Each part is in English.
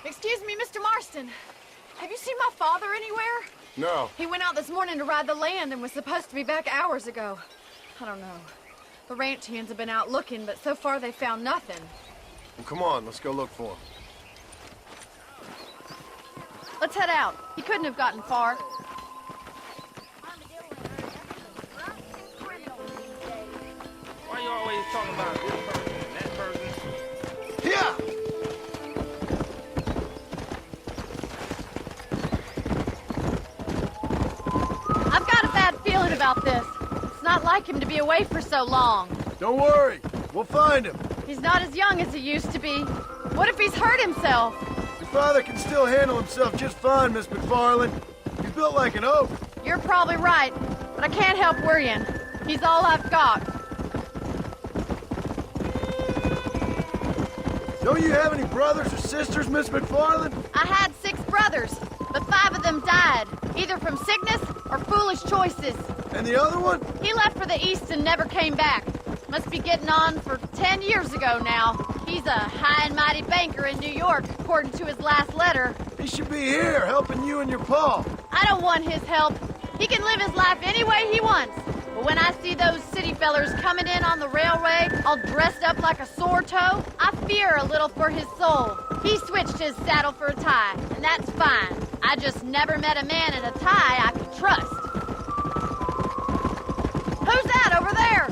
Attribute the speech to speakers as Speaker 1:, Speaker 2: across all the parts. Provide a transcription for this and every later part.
Speaker 1: Excuse me, Mr. Marston. Have you seen my father anywhere?
Speaker 2: No.
Speaker 1: He went out this morning to ride the land and was supposed to be back hours ago. I don't know. The ranch hands have been out looking, but so far they found nothing.
Speaker 2: Well, come on, let's go look for him.
Speaker 1: Let's head out. He couldn't have gotten far.
Speaker 3: Why you always talking about this person and that person?
Speaker 2: Yeah!
Speaker 1: I've got a bad feeling about this. It's not like him to be away for so long.
Speaker 2: Don't worry, we'll find him.
Speaker 1: He's not as young as he used to be. What if he's hurt himself?
Speaker 2: Your father can still handle himself just fine, Miss McFarland. He's built like an oak.
Speaker 1: You're probably right, but I can't help worrying. He's all I've got.
Speaker 2: Don't you have any brothers or sisters, Miss McFarland?
Speaker 1: I had 6 brothers, but 5 of them died, either from sickness or foolish choices.
Speaker 2: And the other one?
Speaker 1: He left for the east and never came back. Must be getting on for 10 years ago now. He's a high and mighty banker in New York, according to his last letter.
Speaker 2: He should be here, helping you and your pa.
Speaker 1: I don't want his help. He can live his life any way he wants. But when I see those city fellers coming in on the railway, all dressed up like a sore toe, I fear a little for his soul. He switched his saddle for a tie, and that's fine. I just never met a man in a tie I could trust. Who's that over there?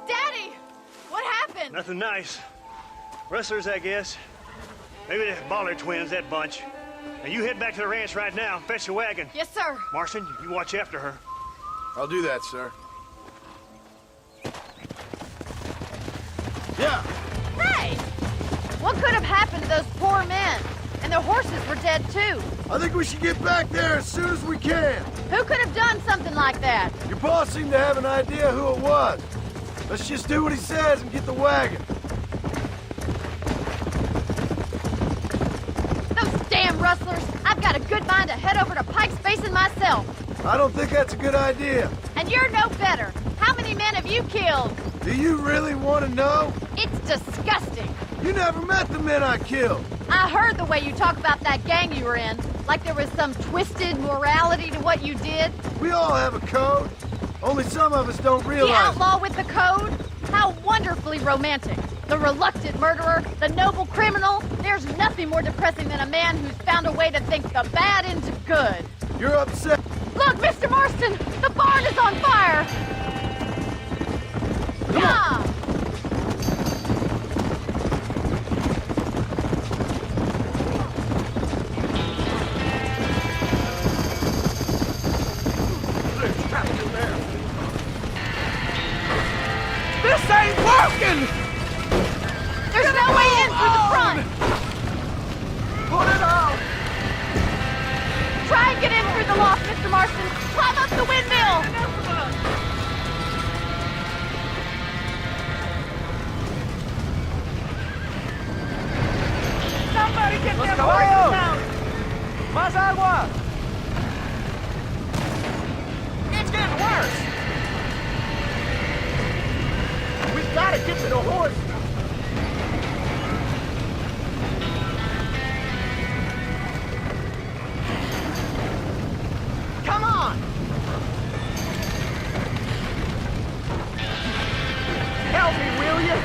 Speaker 1: Daddy! What happened?
Speaker 4: Nothing nice. Rustlers, I guess. Maybe the Baller twins, that bunch. Now you head back to the ranch right now and fetch the wagon.
Speaker 1: Yes, sir.
Speaker 4: Marston, you watch after her.
Speaker 2: I'll do that, sir. Yeah.
Speaker 1: Hey! What could have happened to those poor men? And their horses were dead, too.
Speaker 2: I think we should get back there as soon as we can.
Speaker 1: Who could have done something like that?
Speaker 2: Your boss seemed to have an idea who it was. Let's just do what he says and get the wagon.
Speaker 1: Those damn rustlers! I've got a good mind to head over to Pike's Basin myself.
Speaker 2: I don't think that's a good idea.
Speaker 1: And you're no better. How many men have you killed?
Speaker 2: Do you really want to know?
Speaker 1: It's disgusting.
Speaker 2: You never met the men I killed.
Speaker 1: I heard the way you talk about that gang you were in, like there was some twisted morality to what you did.
Speaker 2: We all have a code. Only some of us don't
Speaker 1: The
Speaker 2: realize.
Speaker 1: outlaw with the code? How wonderfully romantic. The reluctant murderer, the noble criminal. There's nothing more depressing than a man who's found a way to think the bad into good.
Speaker 2: You're upset.
Speaker 1: Look, Mr. Marston! The barn is on fire! Yeah!
Speaker 3: This ain't working!
Speaker 1: There's no way in through the front!
Speaker 3: Put it on!
Speaker 1: Try and get in through the loft, Mr. Marston! Climb up the windmill!
Speaker 3: Somebody get them horses out! Más agua! It's getting worse! We've got to get to the horse! Come on! Help me, will you?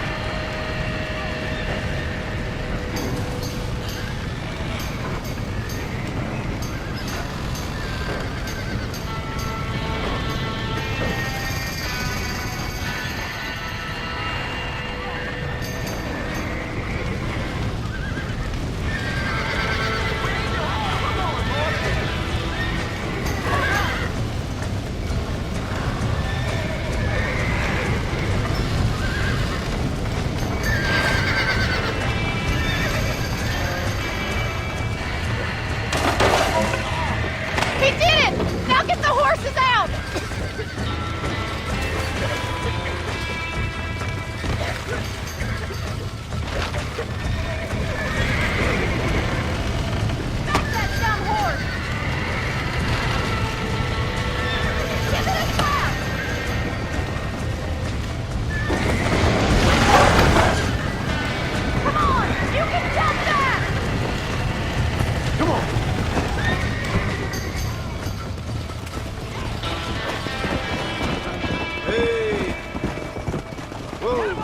Speaker 2: Whoa!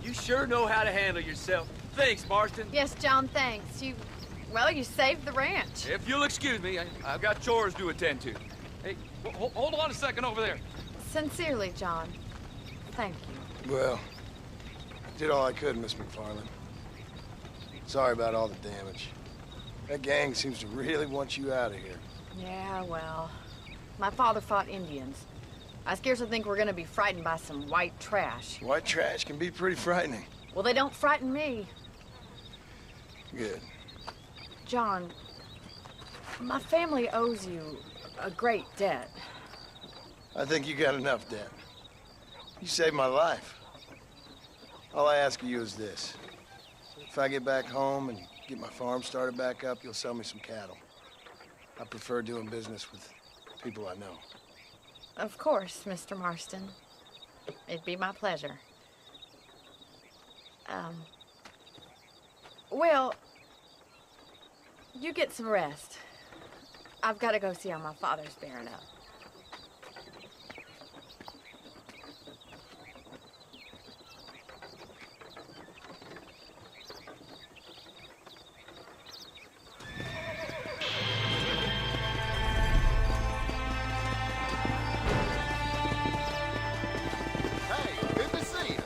Speaker 5: You sure know how to handle yourself. Thanks, Marston.
Speaker 1: Yes, John, thanks. Well, you saved the ranch.
Speaker 5: If you'll excuse me, I've got chores to attend to. Hey, hold on a second over there.
Speaker 1: Sincerely, John. Thank you.
Speaker 2: Well, I did all I could, Miss McFarland. Sorry about all the damage. That gang seems to really want you out of here.
Speaker 1: Yeah, well, my father fought Indians. I scarcely think we're gonna be frightened by some white trash.
Speaker 2: White trash can be pretty frightening.
Speaker 1: Well, they don't frighten me.
Speaker 2: Good.
Speaker 1: John, my family owes you a great debt.
Speaker 2: I think you got enough debt. You saved my life. All I ask of you is this. If I get back home and get my farm started back up, you'll sell me some cattle. I prefer doing business with people I know.
Speaker 1: Of course, Mr. Marston. It'd be my pleasure. Well, you get some rest. I've got to go see how my father's bearing up.
Speaker 2: Hey, good to see you.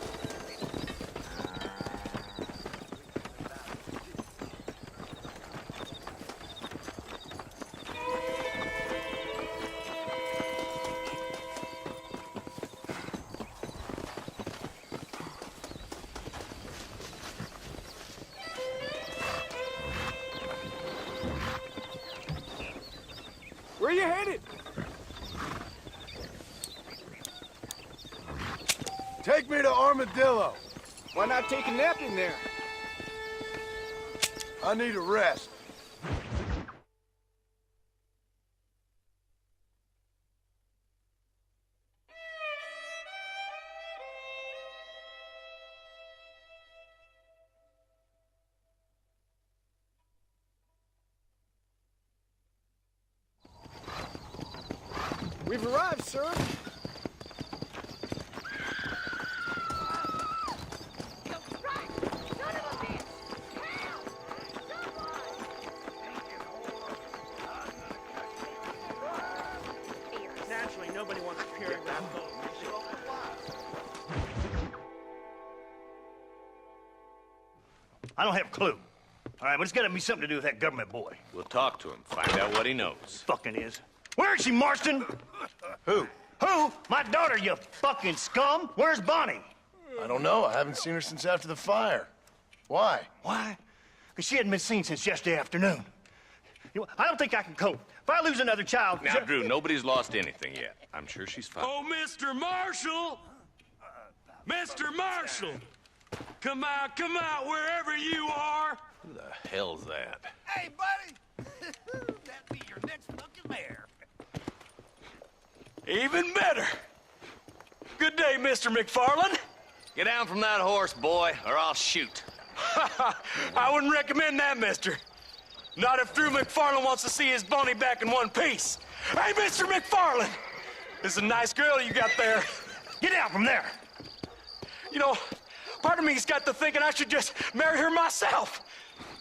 Speaker 5: Where you headed?
Speaker 2: Take me to Armadillo.
Speaker 5: Why not take a nap in there?
Speaker 2: I need a rest.
Speaker 5: We've arrived, sir.
Speaker 4: Naturally, nobody wants to carry that boat. I don't have a clue. All right, but it's got to be something to do with that government boy.
Speaker 6: We'll talk to him, find out what he knows.
Speaker 4: Fucking is. Where is she, Marston?
Speaker 2: Who?
Speaker 4: Who? My daughter, you fucking scum. Where's Bonnie?
Speaker 2: I don't know. I haven't seen her since after the fire. Why?
Speaker 4: Why? Because she hadn't been seen since yesterday afternoon. You know, I don't think I can cope. If I lose another child...
Speaker 6: Now, Drew, nobody's lost anything yet. I'm sure she's fine.
Speaker 7: Oh, Mr. Marshall! Mr. Marshall! Come out, wherever you are!
Speaker 6: Who the hell's that?
Speaker 8: Hey, buddy! That be your next fucking mayor.
Speaker 7: Even better! Good day, Mr. McFarland.
Speaker 6: Get down from that horse, boy, or I'll shoot.
Speaker 7: I wouldn't recommend that, mister. Not if Drew McFarland wants to see his Bonnie back in one piece. Hey, Mr. McFarland! This is a nice girl you got there.
Speaker 4: Get out from there!
Speaker 7: You know, part of me's got to thinking I should just marry her myself.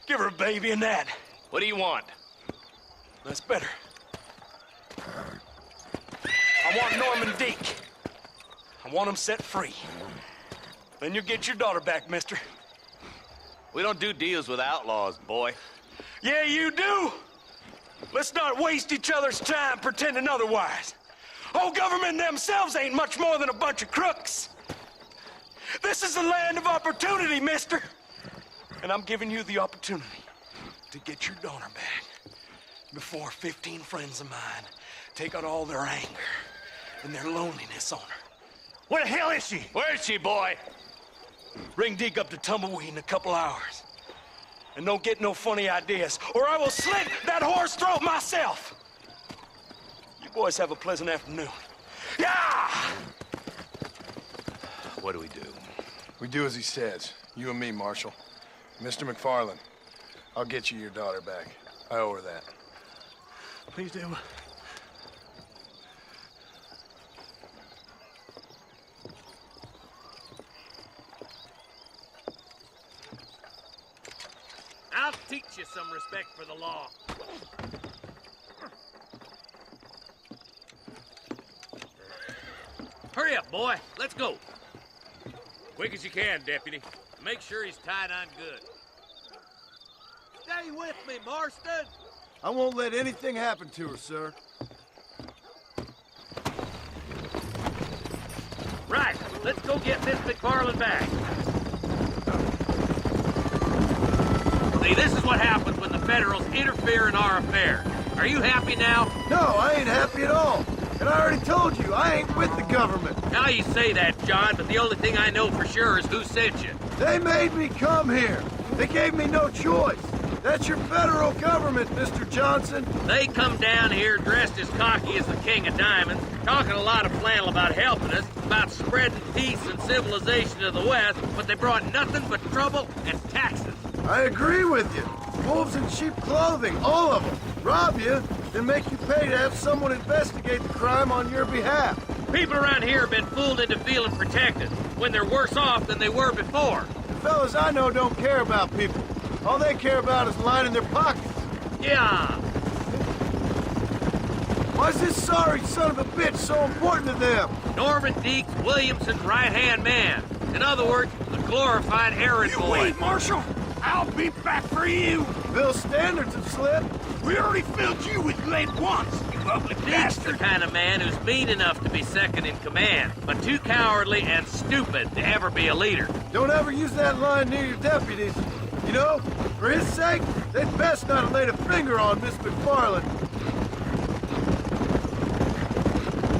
Speaker 7: Give her a baby and that.
Speaker 6: What do you want?
Speaker 7: That's better. I want Norman Deke. I want him set free. Then you'll get your daughter back, mister.
Speaker 6: We don't do deals with outlaws, boy.
Speaker 7: Yeah, you do. Let's not waste each other's time pretending otherwise. Oh, government themselves ain't much more than a bunch of crooks. This is the land of opportunity, mister. And I'm giving you the opportunity to get your daughter back before 15 friends of mine take out all their anger and their loneliness on her.
Speaker 4: Where the hell is she?
Speaker 6: Where is she, boy?
Speaker 7: Bring Deke up to Tumbleweed in a couple hours. And don't get no funny ideas, or I will slit that horse throat myself. You boys have a pleasant afternoon. Yeah!
Speaker 6: What do we do?
Speaker 2: We do as he says. You and me, Marshal. Mr. McFarland, I'll get you your daughter back. I owe her that.
Speaker 4: Please do.
Speaker 3: I'll teach you some respect for the law. Hurry up, boy. Let's go. Quick as you can, Deputy. Make sure he's tied on good. Stay with me, Marston.
Speaker 2: I won't let anything happen to her, sir.
Speaker 3: Right. Let's go get Miss McFarland back. See, this is what happens when the Federals interfere in our affair. Are you happy now?
Speaker 2: No, I ain't happy at all. And I already told you, I ain't with the government.
Speaker 3: Now you say that, John, but the only thing I know for sure is who sent you.
Speaker 2: They made me come here. They gave me no choice. That's your federal government, Mr. Johnson.
Speaker 3: They come down here dressed as cocky as the King of Diamonds, talking a lot of flannel about helping us, about spreading peace and civilization to the West, but they brought nothing but trouble and taxes.
Speaker 2: I agree with you. Wolves in sheep clothing, all of them. Rob you, then make you pay to have someone investigate the crime on your behalf.
Speaker 3: People around here have been fooled into feeling protected, when they're worse off than they were before.
Speaker 2: The fellas I know don't care about people. All they care about is lining their pockets.
Speaker 3: Yeah.
Speaker 2: Why's this sorry son of a bitch so important to them?
Speaker 3: Norman Deeks Williamson's right-hand man. In other words, a glorified errand boy.
Speaker 8: Wait, Marshal. I'll be back for you.
Speaker 2: Bill's standards have slipped.
Speaker 8: We already filled you with lead once, you ugly
Speaker 3: Deeks the
Speaker 8: bastard.
Speaker 3: kind of man who's mean enough to be second in command, but too cowardly and stupid to ever be a leader.
Speaker 2: Don't ever use that line near your deputies. You know, for his sake, they'd best not have laid a finger on Miss McFarland.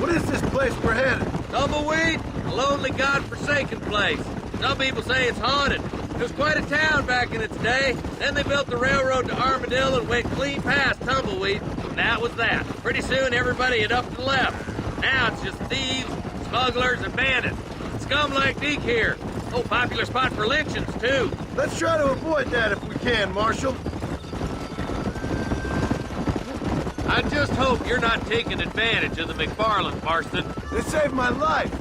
Speaker 2: What is this place we're headed?
Speaker 3: Tumbleweed, a lonely, god-forsaken place. Some people say it's haunted. It was quite a town back in its day. Then they built the railroad to Armadillo and went clean past Tumbleweed. And that was that. Pretty soon everybody had up and left. Now it's just thieves, smugglers, and bandits. Scum like Deke here. Oh, popular spot for lynchings, too.
Speaker 2: Let's try to avoid that if we can, Marshal.
Speaker 3: I just hope you're not taking advantage of the McFarland, Marston.
Speaker 2: They saved my life.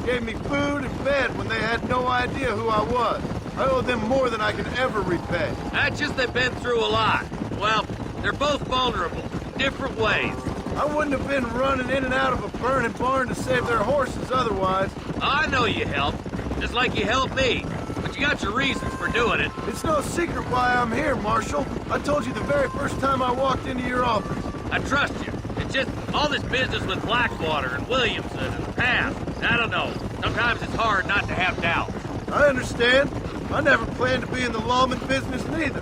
Speaker 2: Gave me food and bed when they had no idea who I was. I owe them more than I can ever repay.
Speaker 3: That's just they've been through a lot. Well, they're both vulnerable, different ways.
Speaker 2: I wouldn't have been running in and out of a burning barn to save their horses otherwise.
Speaker 3: I know you helped, just like you helped me. But you got your reasons for doing it.
Speaker 2: It's no secret why I'm here, Marshal. I told you the very first time I walked into your office.
Speaker 3: I trust you. It's just all this business with Blackwater and Williamson and the past. I don't know. Sometimes it's hard not to have doubts.
Speaker 2: I understand. I never planned to be in the lawman business neither.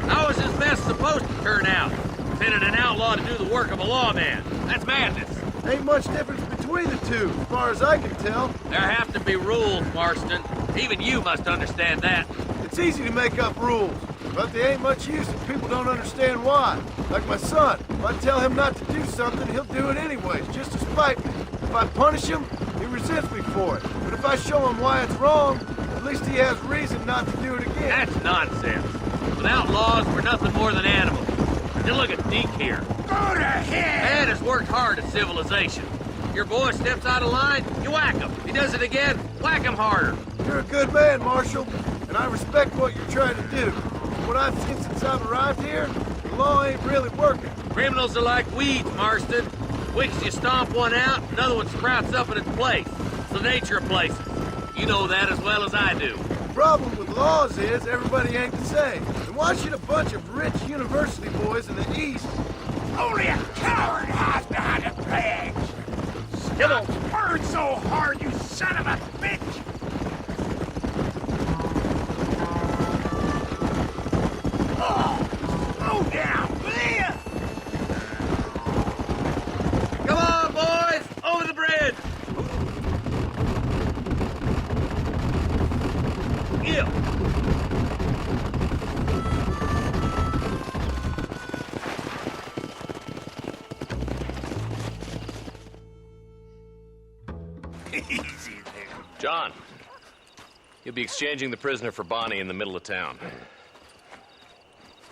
Speaker 3: How was this mess supposed to turn out? Sending an outlaw to do the work of a lawman. That's madness.
Speaker 2: Ain't much difference between the two, as far as I can tell.
Speaker 3: There have to be rules, Marston. Even you must understand that.
Speaker 2: It's easy to make up rules, but they ain't much use if people don't understand why. Like my son. If I tell him not to do something, he'll do it anyways, just to spite me. If I punish him, he resents me for it. But if I show him why it's wrong, at least he has reason not to do it again.
Speaker 3: That's nonsense. Without laws, we're nothing more than animals. Just look at Deke here.
Speaker 8: Go to hell.
Speaker 3: Man has worked hard at civilization. Your boy steps out of line, you whack him. He does it again, whack him harder.
Speaker 2: You're a good man, Marshal, and I respect what you're trying to do. From what I've seen since I've arrived here, the law ain't really working.
Speaker 3: Criminals are like weeds, Marston. Quick as you stomp one out, another one sprouts up in its place. It's the nature of places. You know that as well as I do.
Speaker 2: The problem with laws is everybody ain't the same. And why should a bunch of rich university boys in the East...
Speaker 8: Only a coward hides behind a badge. Stop purring so hard, you son of a bitch. Oh, slow down, will ya?
Speaker 3: Come on, boys! Over the bridge! Yeah.
Speaker 8: Easy there.
Speaker 6: John, You'll be exchanging the prisoner for Bonnie in the middle of town.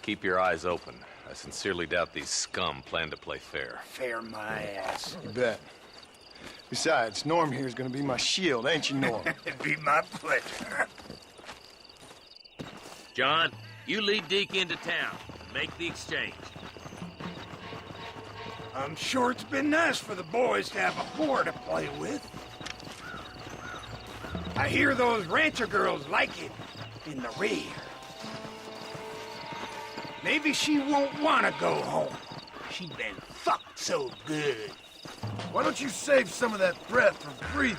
Speaker 6: Keep your eyes open. I sincerely doubt these scum plan to play fair.
Speaker 8: Fair my ass.
Speaker 2: You bet. Besides, Norm here is gonna be my shield, ain't you, Norm?
Speaker 8: It'd be my pleasure.
Speaker 3: John, you lead Deke into town. Make the exchange.
Speaker 8: I'm sure it's been nice for the boys to have a whore to play with. I hear those rancher girls like it in the rear. Maybe she won't want to go home. She's been fucked so good.
Speaker 2: Why don't you save some of that breath for breathing?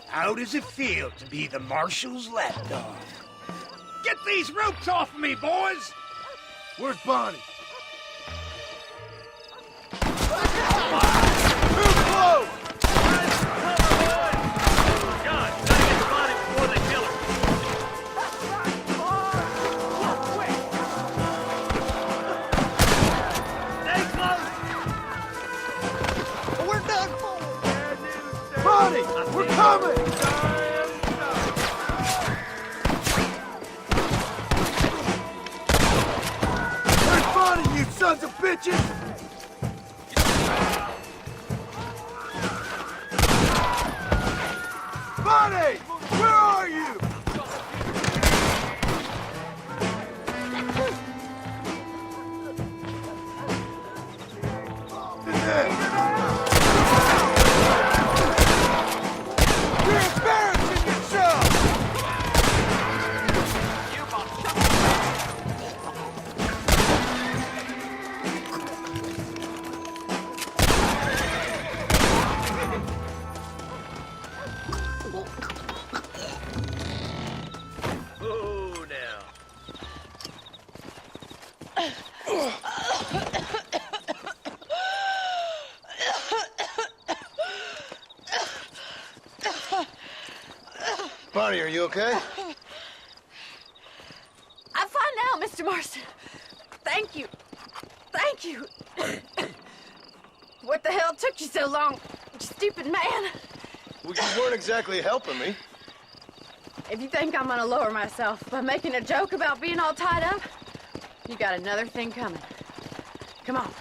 Speaker 8: How does it feel to be the marshal's lapdog? Get these ropes off of me, boys!
Speaker 2: Where's Bonnie?
Speaker 3: John, gotta get the body before they kill her. Stay close!
Speaker 2: We're done for! Bonnie! We're coming! Where's Bonnie, you sons of bitches? Bonnie! Where are you? You're embarrassing yourself!
Speaker 3: Oh, now.
Speaker 2: Bonnie, are you okay?
Speaker 1: I'm fine now, Mr. Marston. Thank you. Thank you. What the hell took you so long, you stupid man?
Speaker 2: Well, you weren't exactly helping me.
Speaker 1: If you think I'm gonna lower myself by making a joke about being all tied up, you got another thing coming. Come on.